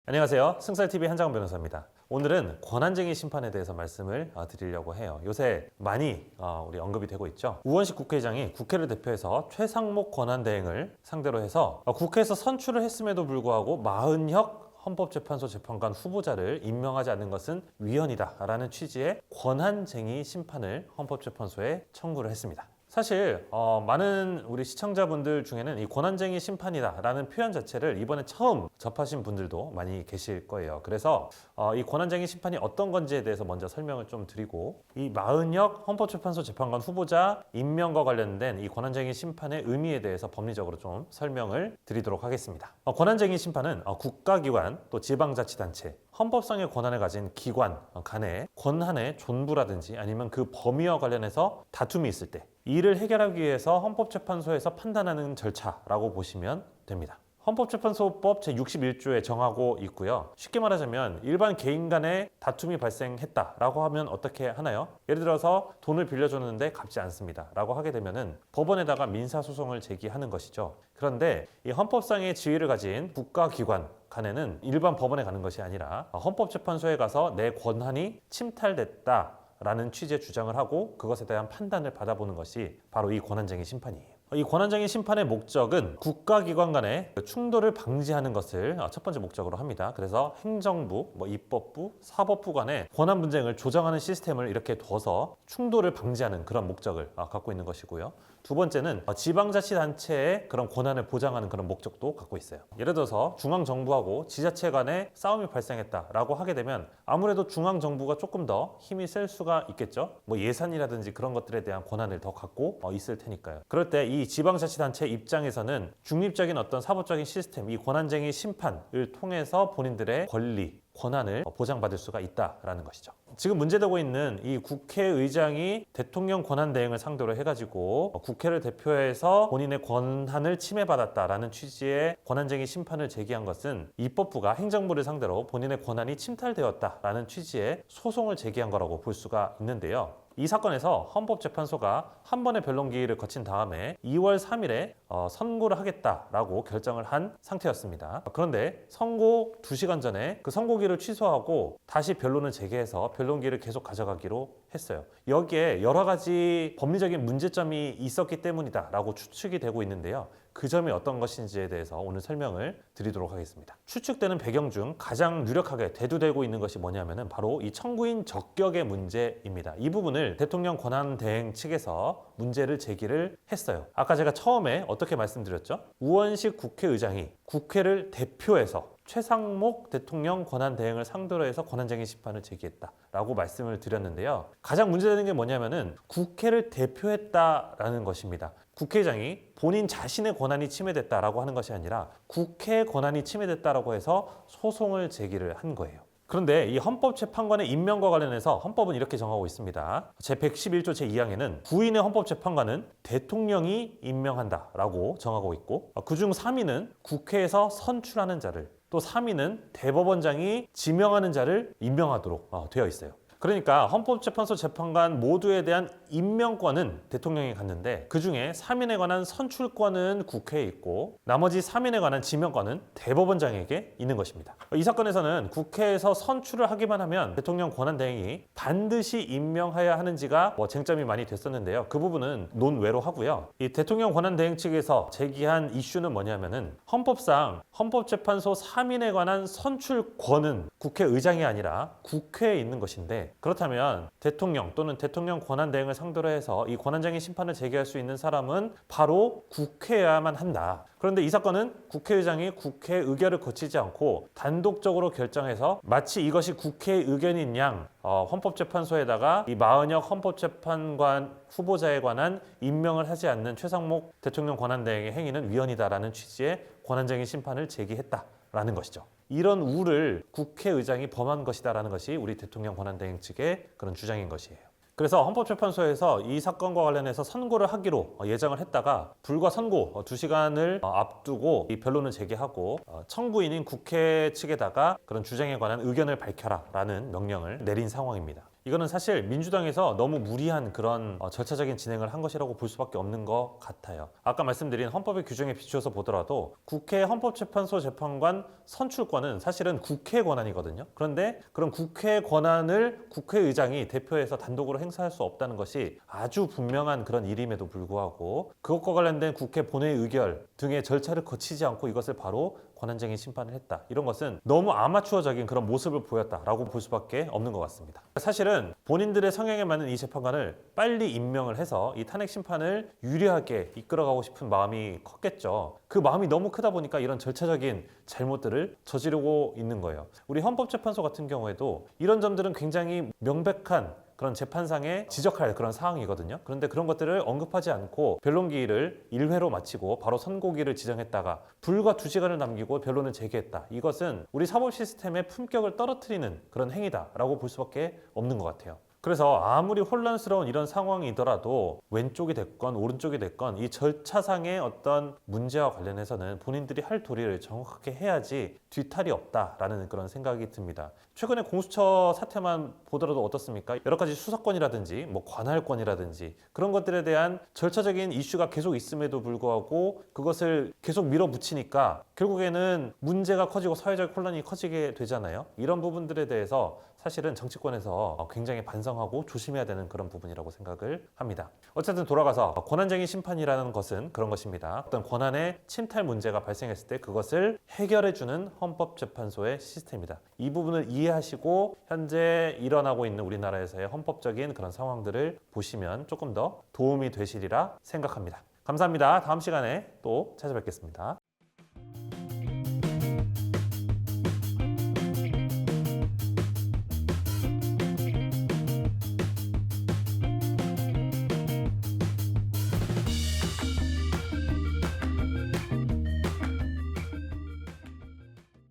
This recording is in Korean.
안녕하세요. 승살TV 한장훈 변호사입니다. 오늘은 권한쟁의 심판에 대해서 말씀을 드리려고 해요. 요새 많이 우리 언급이 되고 있죠. 우원식 국회의장이 국회를 대표해서 최상목 권한대행을 상대로 해서 국회에서 선출을 했음에도 불구하고 마은혁 헌법재판소 재판관 후보자를 임명하지 않는 것은 위헌이다라는 취지의 권한쟁의 심판을 헌법재판소에 청구를 했습니다. 사실 많은 우리 시청자분들 중에는 이 권한쟁의 심판이다라는 표현 자체를 이번에 처음 접하신 분들도 많이 계실 거예요. 그래서 이 권한쟁의 심판이 어떤 건지에 대해서 먼저 설명을 좀 드리고, 이 마은혁 헌법재판소 재판관 후보자 임명과 관련된 이 권한쟁의 심판의 의미에 대해서 법리적으로 좀 설명을 드리도록 하겠습니다. 권한쟁의 심판은 국가기관 또 지방자치단체, 헌법상의 권한을 가진 기관 간의 권한의 존부라든지 아니면 그 범위와 관련해서 다툼이 있을 때 이를 해결하기 위해서 헌법재판소에서 판단하는 절차라고 보시면 됩니다. 헌법재판소법 제61조에 정하고 있고요. 쉽게 말하자면 일반 개인 간의 다툼이 발생했다라고 하면 어떻게 하나요? 예를 들어서 돈을 빌려줬는데 갚지 않습니다 라고 하게 되면은 법원에다가 민사소송을 제기하는 것이죠. 그런데 이 헌법상의 지위를 가진 국가기관 간에는 일반 법원에 가는 것이 아니라 헌법재판소에 가서 내 권한이 침탈됐다 라는 취지의 주장을 하고 그것에 대한 판단을 받아보는 것이 바로 이 권한쟁의 심판이에요. 이 권한쟁의 심판의 목적은 국가기관 간의 충돌을 방지하는 것을 첫 번째 목적으로 합니다. 그래서 행정부, 입법부, 사법부 간의 권한 분쟁을 조정하는 시스템을 이렇게 둬서 충돌을 방지하는 그런 목적을 갖고 있는 것이고요. 두 번째는 지방자치단체의 그런 권한을 보장하는 그런 목적도 갖고 있어요. 예를 들어서 중앙정부하고 지자체 간에 싸움이 발생했다라고 하게 되면 아무래도 중앙정부가 조금 더 힘이 셀 수가 있겠죠. 예산이라든지 그런 것들에 대한 권한을 더 갖고 있을 테니까요. 그럴 때 이 지방자치단체 입장에서는 중립적인 어떤 사법적인 시스템, 이 권한쟁의 심판을 통해서 본인들의 권리, 권한을 보장받을 수가 있다라는 것이죠. 지금 문제되고 있는 이 국회의장이 대통령 권한대행을 상대로 해가지고 국회를 대표해서 본인의 권한을 침해받았다라는 취지의 권한쟁의 심판을 제기한 것은 입법부가 행정부를 상대로 본인의 권한이 침탈되었다라는 취지의 소송을 제기한 거라고 볼 수가 있는데요. 이 사건에서 헌법재판소가 한 번의 변론기일을 거친 다음에 2월 3일에 선고를 하겠다라고 결정을 한 상태였습니다. 그런데 선고 2시간 전에 그 선고기를 취소하고 다시 변론을 재개해서 변론기를 계속 가져가기로 했어요. 여기에 여러 가지 법리적인 문제점이 있었기 때문이다라고 추측이 되고 있는데요. 그 점이 어떤 것인지에 대해서 오늘 설명을 드리도록 하겠습니다. 추측되는 배경 중 가장 유력하게 대두되고 있는 것이 뭐냐면은 바로 이 청구인 적격의 문제입니다. 이 부분을 대통령 권한대행 측에서 문제를 제기를 했어요. 아까 제가 처음에 어떻게 말씀드렸죠? 우원식 국회의장이 국회를 대표해서 최상목 대통령 권한대행을 상대로 해서 권한쟁의 심판을 제기했다라고 말씀을 드렸는데요. 가장 문제되는 게 뭐냐면은 국회를 대표했다라는 것입니다. 국회의장이 본인 자신의 권한이 침해됐다라고 하는 것이 아니라 국회의 권한이 침해됐다라고 해서 소송을 제기를 한 거예요. 그런데 이 헌법재판관의 임명과 관련해서 헌법은 이렇게 정하고 있습니다. 제111조 제2항에는 부인의 헌법재판관은 대통령이 임명한다라고 정하고 있고, 그중 3위는 국회에서 선출하는 자를, 또 3위는 대법원장이 지명하는 자를 임명하도록 되어 있어요. 그러니까 헌법재판소 재판관 모두에 대한 임명권은 대통령이 갖는데 그중에 3인에 관한 선출권은 국회에 있고 나머지 3인에 관한 지명권은 대법원장에게 있는 것입니다. 이 사건에서는 국회에서 선출을 하기만 하면 대통령 권한대행이 반드시 임명해야 하는지가 쟁점이 많이 됐었는데요. 그 부분은 논외로 하고요. 이 대통령 권한대행 측에서 제기한 이슈는 뭐냐면은 헌법상 헌법재판소 3인에 관한 선출권은 국회의장이 아니라 국회에 있는 것인데, 그렇다면 대통령 또는 대통령 권한대행을 상대로 해서 이 권한쟁의 심판을 제기할 수 있는 사람은 바로 국회여야만 한다. 그런데 이 사건은 국회의장이 국회 의결을 거치지 않고 단독적으로 결정해서 마치 이것이 국회의 의견인 양 헌법재판소에다가 이 마은혁 헌법재판관 후보자에 관한 임명을 하지 않는 최상목 대통령 권한대행의 행위는 위헌이다라는 취지의 권한쟁의 심판을 제기했다라는 것이죠. 이런 우를 국회의장이 범한 것이다라는 것이 우리 대통령 권한대행 측의 그런 주장인 것이에요. 그래서 헌법재판소에서 이 사건과 관련해서 선고를 하기로 예정을 했다가 불과 선고 2시간을 앞두고 이 변론을 제기하고 청구인인 국회 측에다가 그런 주장에 관한 의견을 밝혀라 라는 명령을 내린 상황입니다. 이거는 사실 민주당에서 너무 무리한 그런 절차적인 진행을 한 것이라고 볼 수밖에 없는 것 같아요. 아까 말씀드린 헌법의 규정에 비추어서 보더라도 국회 헌법재판소 재판관 선출권은 사실은 국회 권한이거든요. 그런데 그런 국회 권한을 국회의장이 대표해서 단독으로 행사할 수 없다는 것이 아주 분명한 그런 일임에도 불구하고 그것과 관련된 국회 본회의 의결 등의 절차를 거치지 않고 이것을 바로 권한쟁의 심판을 했다. 이런 것은 너무 아마추어적인 그런 모습을 보였다라고 볼 수밖에 없는 것 같습니다. 사실은 본인들의 성향에 맞는 이 재판관을 빨리 임명을 해서 이 탄핵 심판을 유리하게 이끌어가고 싶은 마음이 컸겠죠. 그 마음이 너무 크다 보니까 이런 절차적인 잘못들을 저지르고 있는 거예요. 우리 헌법재판소 같은 경우에도 이런 점들은 굉장히 명백한 그런 재판상에 지적할 그런 사항이거든요. 그런데 그런 것들을 언급하지 않고 변론기일을 1회로 마치고 바로 선고기를 지정했다가 불과 2시간을 남기고 변론을 제기했다. 이것은 우리 사법 시스템의 품격을 떨어뜨리는 그런 행위다라고 볼 수밖에 없는 것 같아요. 그래서 아무리 혼란스러운 이런 상황이더라도 왼쪽이 됐건 오른쪽이 됐건 이 절차상의 어떤 문제와 관련해서는 본인들이 할 도리를 정확하게 해야지 뒤탈이 없다라는 그런 생각이 듭니다. 최근에 공수처 사태만 보더라도 어떻습니까? 여러 가지 수사권이라든지 뭐 관할권이라든지 그런 것들에 대한 절차적인 이슈가 계속 있음에도 불구하고 그것을 계속 밀어붙이니까 결국에는 문제가 커지고 사회적 혼란이 커지게 되잖아요. 이런 부분들에 대해서 사실은 정치권에서 굉장히 반성하고 조심해야 되는 그런 부분이라고 생각을 합니다. 어쨌든 돌아가서 권한쟁의 심판이라는 것은 그런 것입니다. 어떤 권한의 침탈 문제가 발생했을 때 그것을 해결해주는 헌법재판소의 시스템이다. 이 부분을 이해하시고 현재 일어나고 있는 우리나라에서의 헌법적인 그런 상황들을 보시면 조금 더 도움이 되시리라 생각합니다. 감사합니다. 다음 시간에 또 찾아뵙겠습니다.